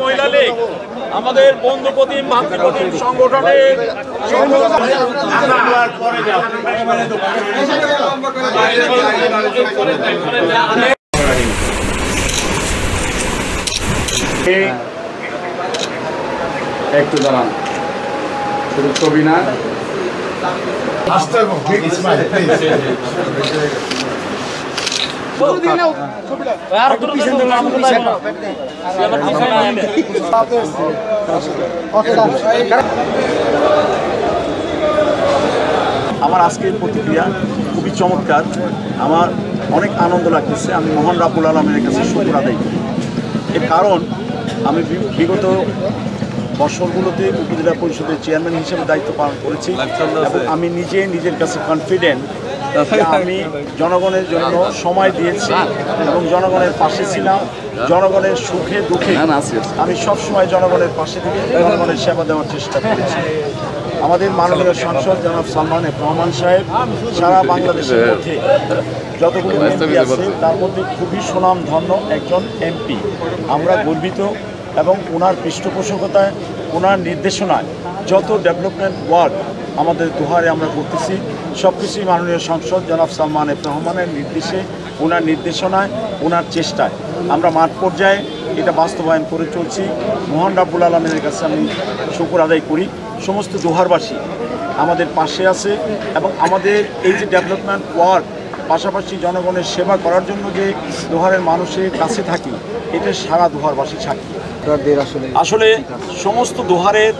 মহিলা লীগ আমাদের বন্ধু প্রতিম ভাতৃপ্রতিম সংগঠনের একটু দাঁড়ান, শুধু ছবি না আমার আজকের প্রতিক্রিয়া খুবই চমৎকার। আমার অনেক আনন্দ লাগতেছে। আমি মহান রাব্বুল আলামিনের কাছে শুকর আদায় করি। এর কারণ আমি বিগত বছরগুলোতে উপজেলা পরিষদের চেয়ারম্যান হিসেবে দায়িত্ব পালন করেছি এবং আমি নিজের কাছে কনফিডেন্ট আমি জনগণের জন্য সময় দিয়েছি এবং জনগণের পাশে ছিলাম। জনগণের সুখে দুঃখে আমি সবসময় জনগণের পাশে থেকে জনগণের সেবা দেওয়ার চেষ্টা করেছি। আমাদের মাননীয় সাংসদ জনাব সালমান এফ রহমান সাহেব সারা বাংলাদেশের মধ্যে যতগুলো এমপি আছে তার মধ্যে খুবই সুনামধন্য একজন এমপি। আমরা গর্বিত এবং ওনার পৃষ্ঠপোষকতায় ওনার নির্দেশনায় যত ডেভেলপমেন্ট ওয়ার্ক আমাদের দুহারে আমরা করতেছি সব কিছুই মাননীয় সাংসদ জনাব সালমান এফ রহমানের নির্দেশে, ওনার নির্দেশনায়, ওনার চেষ্টায় আমরা মাঠ পর্যায়ে এটা বাস্তবায়ন করে চলছি। মহান রাব্বুল আলামিনের কাছে আমি শুকর আদায় করি। সমস্ত দুহারবাসী আমাদের পাশে আছে এবং আমাদের এই যে ডেভেলপমেন্ট ওয়ার্ক পাশাপাশি জনগণের সেবা করার জন্য যে দুহারের মানুষের কাছে থাকি এটা সারা দুহারবাসী সাক্ষী। আসলে সমস্ত দুহারের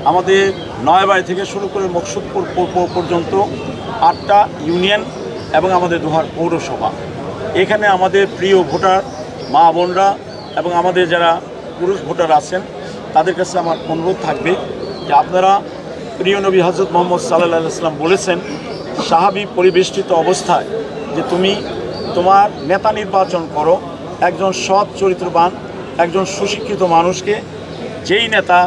আমাদের নয়াবাড়ি থেকে শুরু করে মকসুদপুর পর্যন্ত 8টা ইউনিয়ন এবং আমাদের দুহার পৌরসভা, এখানে আমাদের প্রিয় ভোটার মা বোনরা এবং আমাদের যারা পুরুষ ভোটার আছেন তাদের কাছে আমার অনুরোধ থাকবে যে আপনারা প্রিয় নবী হযরত মুহাম্মদ সাল্লাল্লাহু আলাইহি ওয়াসাল্লাম বলেছেন সাহাবী পরিবেষ্টিত অবস্থায় যে তুমি তোমার নেতা নির্বাচন করো একজন সৎ চরিত্রবান, একজন সুশিক্ষিত মানুষকে, যেই নেতা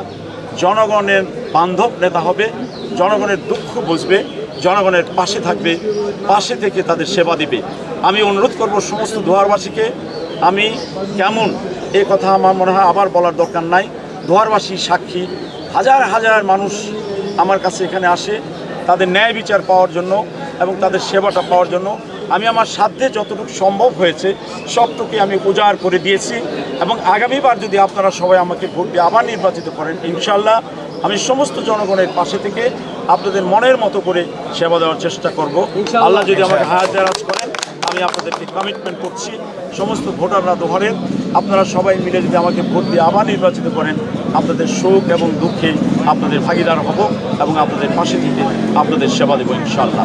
জনগণের বান্ধব নেতা হবে, জনগণের দুঃখ বুঝবে, জনগণের পাশে থাকবে, পাশে থেকে তাদের সেবা দিবে। আমি অনুরোধ করব সমস্ত দুহারবাসীকে, আমি কেমন এই কথা আমার মনে হয় আবার বলার দরকার নাই। দুহারবাসী সাক্ষী, হাজার হাজার মানুষ আমার কাছে এখানে আসে তাদের ন্যায় বিচার পাওয়ার জন্য এবং তাদের সেবাটা পাওয়ার জন্য। আমি আমার সাধ্যে যতটুকু সম্ভব হয়েছে সবটুকুই আমি উজাড় করে দিয়েছি এবং আগামীবার যদি আপনারা সবাই আমাকে ভোট দিয়ে আবার নির্বাচিত করেন ইনশাআল্লাহ আমি সমস্ত জনগণের পাশে থেকে আপনাদের মনের মতো করে সেবা দেওয়ার চেষ্টা করব। আল্লাহ যদি আমাকে হায়াত দারাজ করেন আমি আপনাদেরকে কমিটমেন্ট করছি সমস্ত ভোটাররা দুহারের আপনারা সবাই মিলে যদি আমাকে ভোট দিয়ে আবার নির্বাচিত করেন আপনাদের সুখ এবং দুঃখে আপনাদের ভাগিদার হব এবং আপনাদের পাশে থেকে আপনাদের সেবা দেব ইনশাআল্লাহ।